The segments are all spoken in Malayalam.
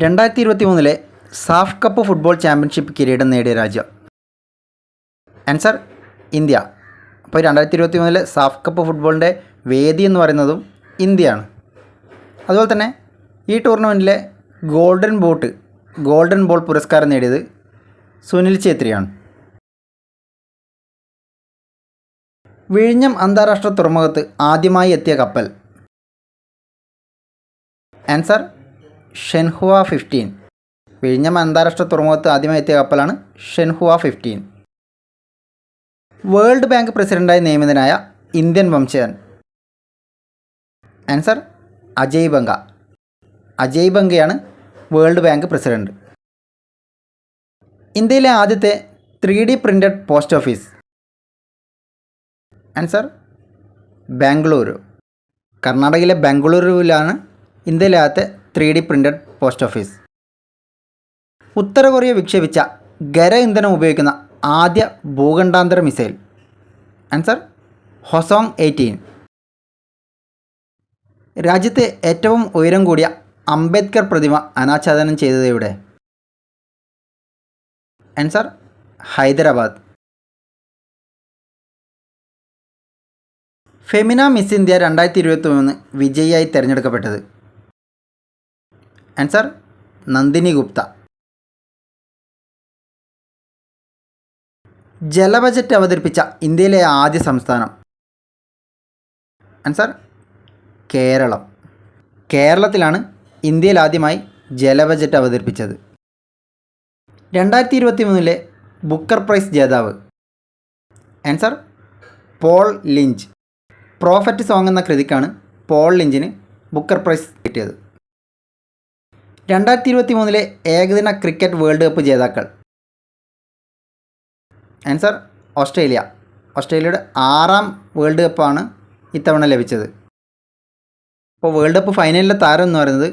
2023 സാഫ് കപ്പ് ഫുട്ബോൾ ചാമ്പ്യൻഷിപ്പ് കിരീടം നേടിയ രാജ്യം. Answer India. അപ്പോൾ 2023 സാഫ് കപ്പ് ഫുട്ബോളിൻ്റെ വേദി എന്ന് പറയുന്നതും ഇന്ത്യയാണ്. അതുപോലെ തന്നെ ഈ ടൂർണമെൻറ്റിലെ ഗോൾഡൻ ബോൾ പുരസ്കാരം നേടിയത് സുനിൽ ഛേത്രിയാണ്. വിഴിഞ്ഞം അന്താരാഷ്ട്ര തുറമുഖത്ത് ആദ്യമായി എത്തിയ കപ്പൽ. Answer Zhenhua 15. വിഴിഞ്ഞം അന്താരാഷ്ട്ര തുറമുഖത്ത് ആദ്യമായി എത്തിയ കപ്പലാണ് ഷെൻഹുവ 15. വേൾഡ് ബാങ്ക് പ്രസിഡൻ്റായി നിയമിതനായ ഇന്ത്യൻ വംശജൻ. ആൻസർ അജയ് ബംഗ. അജയ് ബംഗയാണ് വേൾഡ് ബാങ്ക് പ്രസിഡൻറ്റ്. ഇന്ത്യയിലെ ആദ്യത്തെ 3D printed post office. Answer Bengaluru. കർണാടകയിലെ ബാംഗ്ലൂരുവിലാണ് ഇന്ത്യയിലെ ആദ്യത്തെ 3D പ്രിൻ്റഡ് പോസ്റ്റ് ഓഫീസ്. ഉത്തര കൊറിയ വിക്ഷേപിച്ച ഖര ഇന്ധനം ഉപയോഗിക്കുന്ന ആദ്യ ഭൂഖണ്ഡാന്തര മിസൈൽ. ആൻസർ ഹൊസോങ് 18. രാജ്യത്തെ ഏറ്റവും ഉയരം കൂടിയ അംബേദ്കർ പ്രതിമ അനാച്ഛാദനം ചെയ്തത് എവിടെ? Answer Hyderabad. Femina miss India 2023 വിജയിയായി തിരഞ്ഞെടുക്കപ്പെട്ടത്. ആൻസർ നന്ദിനി ഗുപ്ത. ജല ബജറ്റ് അവതരിപ്പിച്ച ഇന്ത്യയിലെ ആദ്യ സംസ്ഥാനം. ആൻസർ കേരളം. കേരളത്തിലാണ് ഇന്ത്യയിൽ ആദ്യമായി ജല ബജറ്റ് അവതരിപ്പിച്ചത്. 2023 ബുക്കർ പ്രൈസ് ജേതാവ്. Answer Paul Lynch. Prophet song എന്ന കൃതിക്കാണ് പോൾ ലിഞ്ചിന് ബുക്കർ പ്രൈസ് കിട്ടിയത്. 2023 ഏകദിന ക്രിക്കറ്റ് വേൾഡ് കപ്പ് ജേതാക്കൾ. Answer Australia. ഓസ്ട്രേലിയയുടെ 6ാം വേൾഡ് കപ്പാണ് ഇത്തവണ ലഭിച്ചത്. അപ്പോൾ വേൾഡ് കപ്പ് ഫൈനലിലെ താരം എന്ന് പറയുന്നത്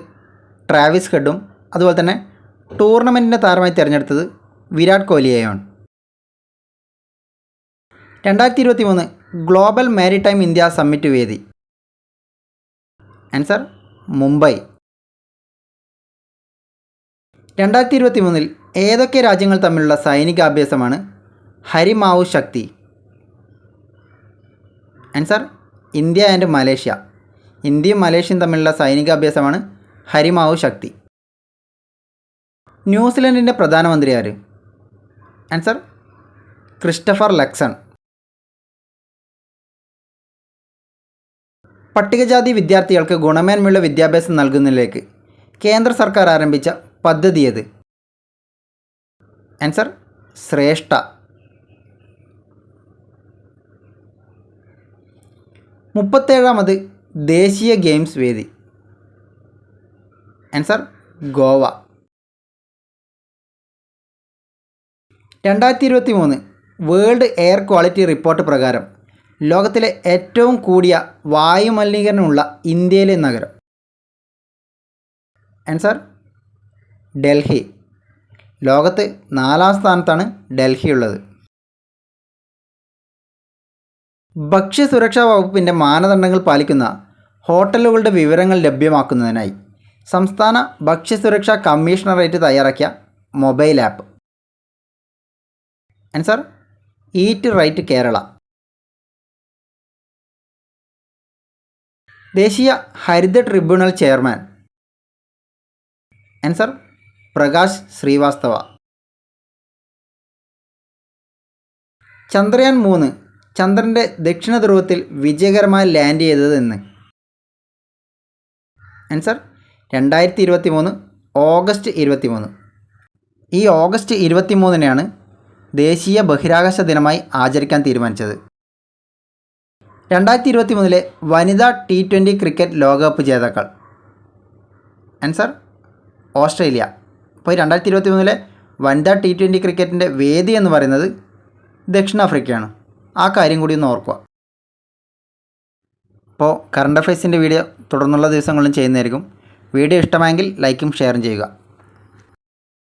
ട്രാവിസ് ഹെഡും അതുപോലെ തന്നെ ടൂർണമെൻറ്റിൻ്റെ താരമായി തിരഞ്ഞെടുത്തത് വിരാട് കോഹ്ലിയെയാണ്. 2023 ഗ്ലോബൽ മാരിടൈം ഇന്ത്യ സമ്മിറ്റ് വേദി. ആൻസർ മുംബൈ. 2023 ഏതൊക്കെ രാജ്യങ്ങൾ തമ്മിലുള്ള സൈനികാഭ്യാസമാണ് Harimau Shakti? Answer India and Malaysia. ഇന്ത്യയും മലേഷ്യയും തമ്മിലുള്ള സൈനികാഭ്യാസമാണ് ഹരിമാവു ശക്തി. ന്യൂസിലൻഡിൻ്റെ പ്രധാനമന്ത്രി ആര്? Answer Christopher Luxon. പട്ടികജാതി വിദ്യാർത്ഥികൾക്ക് ഗുണമേന്മയുള്ള വിദ്യാഭ്യാസം നൽകുന്നതിലേക്ക് കേന്ദ്ര സർക്കാർ ആരംഭിച്ച പദ്ധതി ഏത്? ആൻസർ ശ്രേഷ്ഠ. 37ാമത് ദേശീയ ഗെയിംസ് വേദി. Answer Goa. 2023 world air quality report പ്രകാരം ലോകത്തിലെ ഏറ്റവും കൂടിയ വായുമലിനീകരണമുള്ള ഇന്ത്യയിലെ നഗരം. ആൻസർ ഡൽഹി. ലോകത്ത് 4ാം സ്ഥാനത്താണ് ഡൽഹി ഉള്ളത്. ഭക്ഷ്യസുരക്ഷാ വകുപ്പിൻ്റെ മാനദണ്ഡങ്ങൾ പാലിക്കുന്ന ഹോട്ടലുകളുടെ വിവരങ്ങൾ ലഭ്യമാക്കുന്നതിനായി സംസ്ഥാന ഭക്ഷ്യസുരക്ഷാ കമ്മീഷണറേറ്റ് തയ്യാറാക്കിയ mobile app. Answer eat right Kerala. ദേശീയ ഹരിത tribunal chairman. Answer Prakash Shrivastava. Chandrayaan 3 ചന്ദ്രൻ്റെ ദക്ഷിണ ധ്രുവത്തിൽ വിജയകരമായി ലാൻഡ് ചെയ്തത് എന്ന്? Answer 2023 August 23. ഈ ഓഗസ്റ്റ് 23-നെയാണ് ദേശീയ ബഹിരാകാശ ദിനമായി ആചരിക്കാൻ തീരുമാനിച്ചത്. 2023 വനിതാ T20 ക്രിക്കറ്റ് ലോകകപ്പ് ജേതാക്കൾ. Answer Australia. അപ്പോൾ 2023 വനിതാ T20 ക്രിക്കറ്റിൻ്റെ വേദി എന്ന് പറയുന്നത് ദക്ഷിണാഫ്രിക്കയാണ്. ആ കാര്യം കൂടി ഒന്ന് ഓർക്കുക. അപ്പോൾ കറണ്ട് അഫയേഴ്സിൻ്റെ വീഡിയോ തുടർന്നുള്ള ദിവസങ്ങളിലും ചെയ്യുന്നതായിരിക്കും. വീഡിയോ ഇഷ്ടമായെങ്കിൽ ലൈക്കും ഷെയറും ചെയ്യുക.